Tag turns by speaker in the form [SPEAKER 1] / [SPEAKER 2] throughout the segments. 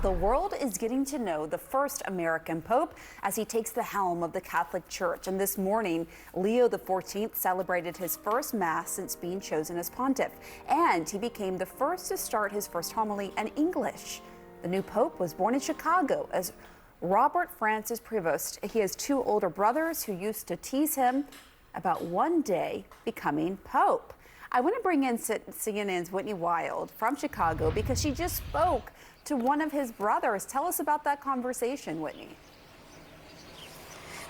[SPEAKER 1] the world is getting to know the first American Pope as he takes the helm of the Catholic Church. And this morning, Leo XIV celebrated his first Mass since being chosen as pontiff. And he became the first to start his first homily in English. The new Pope was born in Chicago as Robert Francis Prevost. He has two older brothers who used to tease him about one day becoming Pope. I want to bring in CNN's Whitney Wild from Chicago because she just spoke to one of his brothers. Tell us about that conversation, Whitney.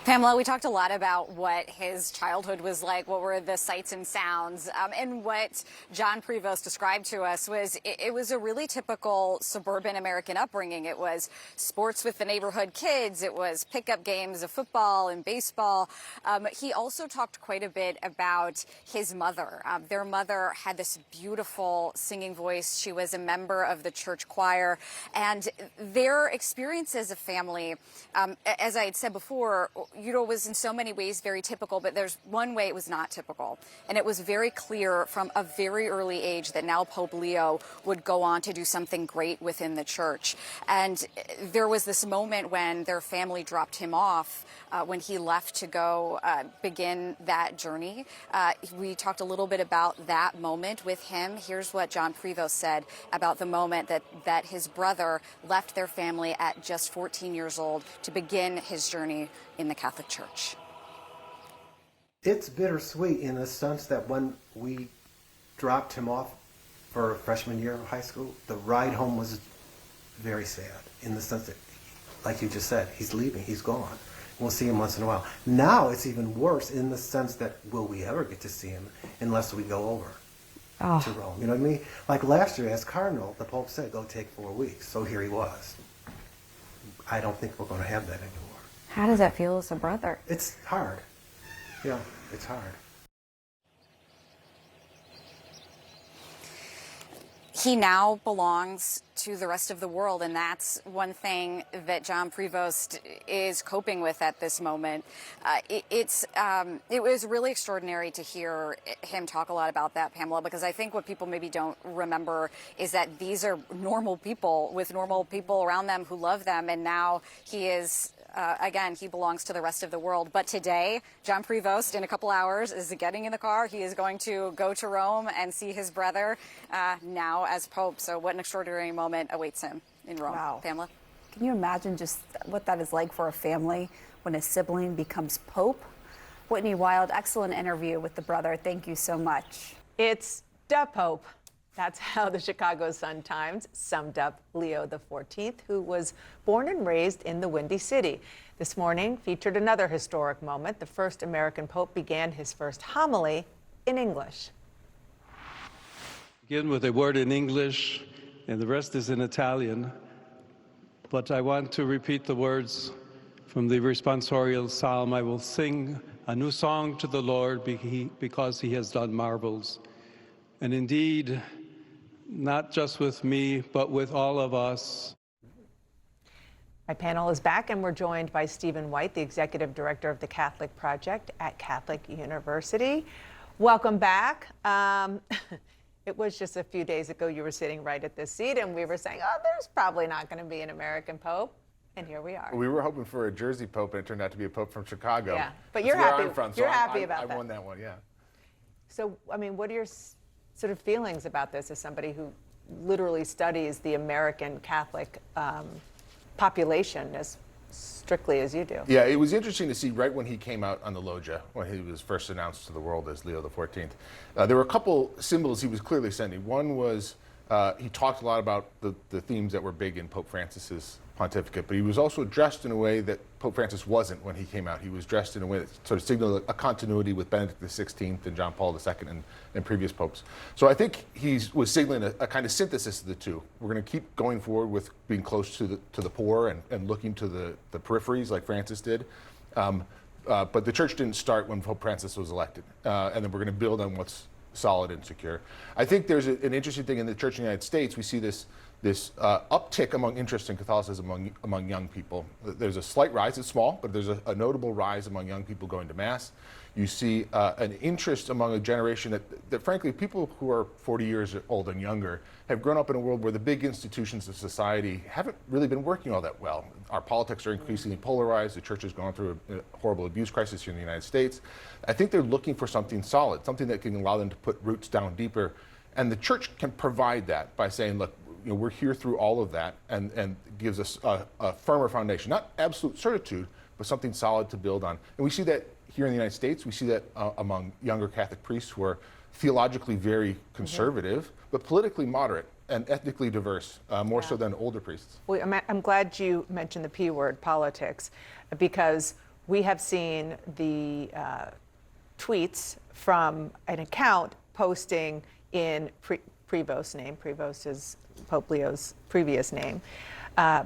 [SPEAKER 2] Pamela, we talked a lot about what his childhood was like, what were the sights and sounds, and what John Prevost described to us was it was a really typical suburban American upbringing. It was sports with the neighborhood kids. It was pickup games of football and baseball. He also talked quite a bit about his mother. Their mother had this beautiful singing voice. She was a member of the church choir, and their experience as a family, as I had said before, was in so many ways very typical, but there's one way it was not typical. And it was very clear from a very early age that now Pope Leo would go on to do something great within the church. And there was this moment when their family dropped him off when he left to go begin that journey. We talked a little bit about that moment with him. Here's what John Prevost said about the moment that his brother left their family at just 14 years old to begin his journey in the Catholic Church.
[SPEAKER 3] It's bittersweet in the sense that when we dropped him off for a freshman year of high school, the ride home was very sad in the sense that, like you just said, he's leaving, he's gone. We'll see him once in a while. Now it's even worse in the sense that will we ever get to see him unless we go over to Rome? You know what I mean? Like last year as Cardinal, the Pope said, go take 4 weeks. So here he was. I don't think we're going to have that anymore.
[SPEAKER 2] How does that feel as a brother?
[SPEAKER 3] It's hard. Yeah, it's hard.
[SPEAKER 2] He now belongs to the rest of the world, and that's one thing that John Prevost is coping with at this moment. It was really extraordinary to hear him talk a lot about that, Pamela, because I think what people maybe don't remember is that these are normal people with normal people around them who love them, and now he is again, he belongs to the rest of the world. But today, John Prevost, in a couple hours, is getting in the car. He is going to go to Rome and see his brother now as Pope. So what an extraordinary moment awaits him in Rome.
[SPEAKER 1] Wow.
[SPEAKER 2] Pamela?
[SPEAKER 1] Can you imagine just what that is like for a family when a sibling becomes Pope? Whitney Wild, excellent interview with the brother. Thank you so much.
[SPEAKER 4] It's the Pope. That's how the Chicago Sun-Times summed up Leo XIV, who was born and raised in the Windy City. This morning featured another historic moment. The first American Pope began his first homily in English.
[SPEAKER 5] Begin with a word in English, and the rest is in Italian. But I want to repeat the words from the responsorial psalm. I will sing a new song to the Lord because he has done marvels. And indeed, not just with me, but with all of us.
[SPEAKER 4] My panel is back, and we're joined by Stephen White, the Executive Director of the Catholic Project at Catholic University. Welcome back. It was just a few days ago you were sitting right at this seat, and we were saying, oh, there's probably not going to be an American Pope. And here we are.
[SPEAKER 6] We were hoping for a Jersey Pope, and it turned out to be a Pope from Chicago.
[SPEAKER 4] Yeah, but you're happy. You're happy about that.
[SPEAKER 6] I won that one, yeah.
[SPEAKER 4] So, I mean, what are your sort of feelings about this as somebody who literally studies the American Catholic population as strictly as you do?
[SPEAKER 6] Yeah, it was interesting to see right when he came out on the loggia, when he was first announced to the world as Leo XIV. There were a couple symbols he was clearly sending. One was he talked a lot about the themes that were big in Pope Francis's pontificate, but he was also dressed in a way that Pope Francis wasn't when he came out. He was dressed in a way that sort of signaled a continuity with Benedict XVI and John Paul II and previous popes. So I think he was signaling a kind of synthesis of the two. We're going to keep going forward with being close to the poor and looking to the peripheries like Francis did. But the church didn't start when Pope Francis was elected. And then we're going to build on what's solid and secure. I think there's an interesting thing in the church in the United States. We see this this uptick among interest in Catholicism among young people. There's a slight rise, it's small, but there's a notable rise among young people going to Mass. You see an interest among a generation that frankly, people who are 40 years old and younger have grown up in a world where the big institutions of society haven't really been working all that well. Our politics are increasingly polarized. The church has gone through a horrible abuse crisis here in the United States. I think they're looking for something solid, something that can allow them to put roots down deeper. And the church can provide that by saying, look, we're here through all of that, and gives us a firmer foundation, not absolute certitude, but something solid to build on. And we see that here in the United States. We see that among younger Catholic priests who are theologically very conservative, but politically moderate and ethnically diverse, more so than older priests.
[SPEAKER 4] Well, I'm glad you mentioned the P word, politics, because we have seen the tweets from an account posting in Prevost's name. Prevost is Pope Leo's previous name,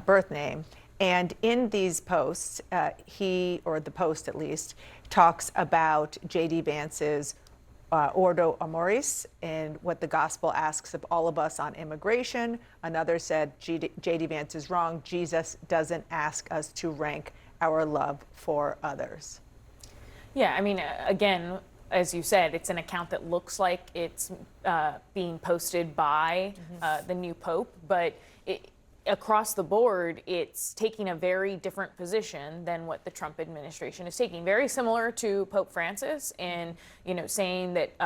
[SPEAKER 4] birth name. And in these posts, he, or the post at least, talks about J.D. Vance's Ordo Amoris and what the gospel asks of all of us on immigration. Another said, J.D. Vance is wrong. Jesus doesn't ask us to rank our love for others.
[SPEAKER 7] Yeah, I mean, again, as you said, it's an account that looks like it's being posted by the new pope, but across the board, it's taking a very different position than what the Trump administration is taking. Very similar to Pope Francis, in saying that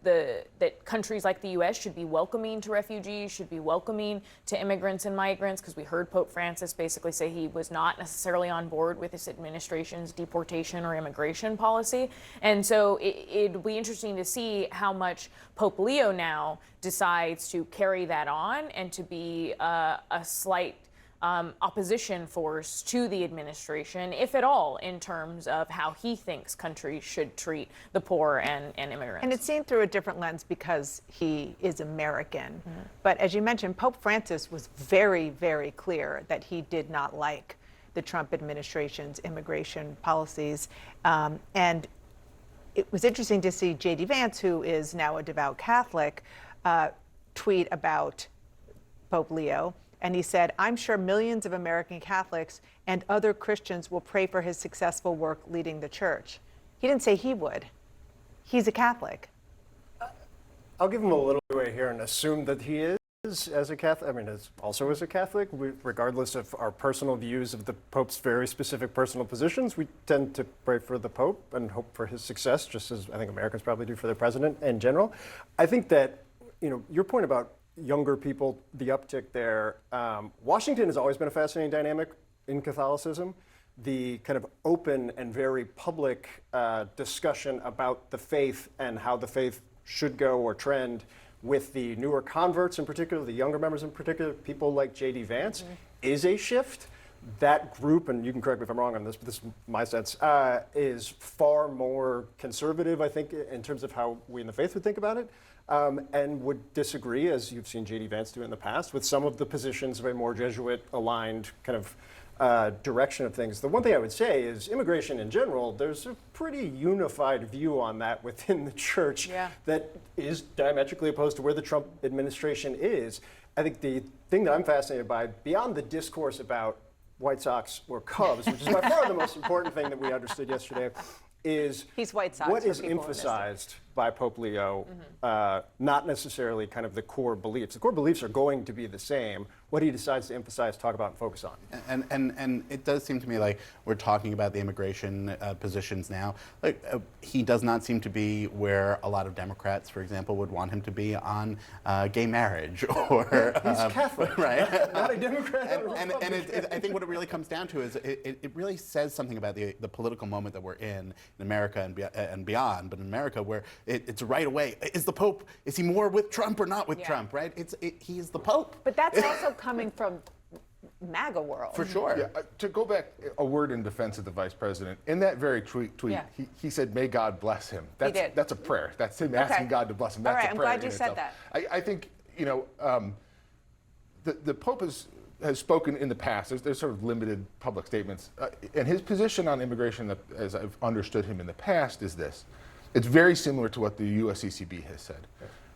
[SPEAKER 7] that countries like the U.S. should be welcoming to refugees, should be welcoming to immigrants and migrants. Because we heard Pope Francis basically say he was not necessarily on board with this administration's deportation or immigration policy. And so it'll be interesting to see how much Pope Leo now decides to carry that on and to be a slight opposition force to the administration, if at all, in terms of how he thinks countries should treat the poor and immigrants.
[SPEAKER 4] And it's seen through a different lens because he is American. But as you mentioned, Pope Francis was very, very clear that he did not like the Trump administration's immigration policies. And it was interesting to see J.D. Vance, who is now a devout Catholic, tweet about Pope Leo. And he said, I'm sure millions of American Catholics and other Christians will pray for his successful work leading the church. He didn't say he would. He's a Catholic.
[SPEAKER 8] I'll give him a little leeway here and assume that he is as a Catholic. I mean, also as a Catholic, regardless of our personal views of the Pope's very specific personal positions, we tend to pray for the Pope and hope for his success, just as I think Americans probably do for their president in general. I think that, your point about younger people, the uptick there, Washington has always been a fascinating dynamic in Catholicism. The kind of open and very public discussion about the faith and how the faith should go or trend with the newer converts in particular, the younger members in particular, people like J.D. Vance, is a shift. That group, and you can correct me if I'm wrong on this, but this is my sense, is far more conservative, I think, in terms of how we in the faith would think about it, and would disagree, as you've seen J.D. Vance do in the past, with some of the positions of a more Jesuit-aligned kind of direction of things. The one thing I would say is immigration in general, there's a pretty unified view on that within the church that is diametrically opposed to where the Trump administration is. I think the thing that I'm fascinated by, beyond the discourse about White Sox or Cubs, which is by far the most important thing that we understood yesterday, is
[SPEAKER 4] He's White Sox
[SPEAKER 8] what
[SPEAKER 4] for
[SPEAKER 8] is
[SPEAKER 4] people who missed it.
[SPEAKER 8] emphasized by Pope Leo, not necessarily kind of the core beliefs. The core beliefs are going to be the same. What he decides to emphasize, talk about, and focus on.
[SPEAKER 9] And it does seem to me like we're talking about the immigration positions now. Like he does not seem to be where a lot of Democrats, for example, would want him to be on gay marriage or
[SPEAKER 8] He's Catholic,
[SPEAKER 9] right?
[SPEAKER 8] not a Democrat.
[SPEAKER 9] And I think what it really comes down to is it really says something about the political moment that we're in America and beyond. But in America, where it's right away, is the Pope, is he more with Trump or not with Trump, right? He is the Pope.
[SPEAKER 4] But that's also coming from MAGA world.
[SPEAKER 9] For sure.
[SPEAKER 6] Yeah, to go back a word in defense of the vice president, in that very tweet, he said, "May God bless him."
[SPEAKER 4] He did.
[SPEAKER 6] That's a prayer. That's him asking God to bless him. That's
[SPEAKER 4] All right,
[SPEAKER 6] a
[SPEAKER 4] I'm
[SPEAKER 6] prayer
[SPEAKER 4] glad you
[SPEAKER 6] in
[SPEAKER 4] said
[SPEAKER 6] itself.
[SPEAKER 4] that.
[SPEAKER 6] I think the Pope has spoken in the past. There's sort of limited public statements, and his position on immigration, as I've understood him in the past, is this. It's very similar to what the USCCB has said.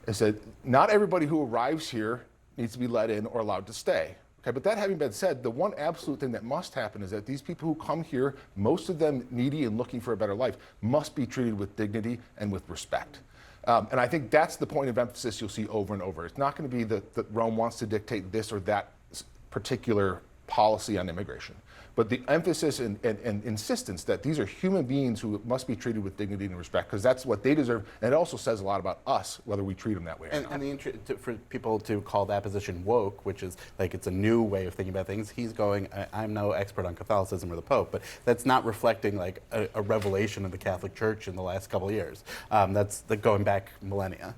[SPEAKER 6] It said, not everybody who arrives here needs to be let in or allowed to stay. Okay, but that having been said, the one absolute thing that must happen is that these people who come here, most of them needy and looking for a better life, must be treated with dignity and with respect. And I think that's the point of emphasis you'll see over and over. It's not going to be that Rome wants to dictate this or that particular policy on immigration, but the emphasis and insistence that these are human beings who must be treated with dignity and respect, because that's what they deserve, and it also says a lot about us, whether we treat them that way or not.
[SPEAKER 9] And for people to call that position woke, which is like it's a new way of thinking about things, he's going, I'm no expert on Catholicism or the Pope, but that's not reflecting like a revelation of the Catholic Church in the last couple of years. That's going back millennia.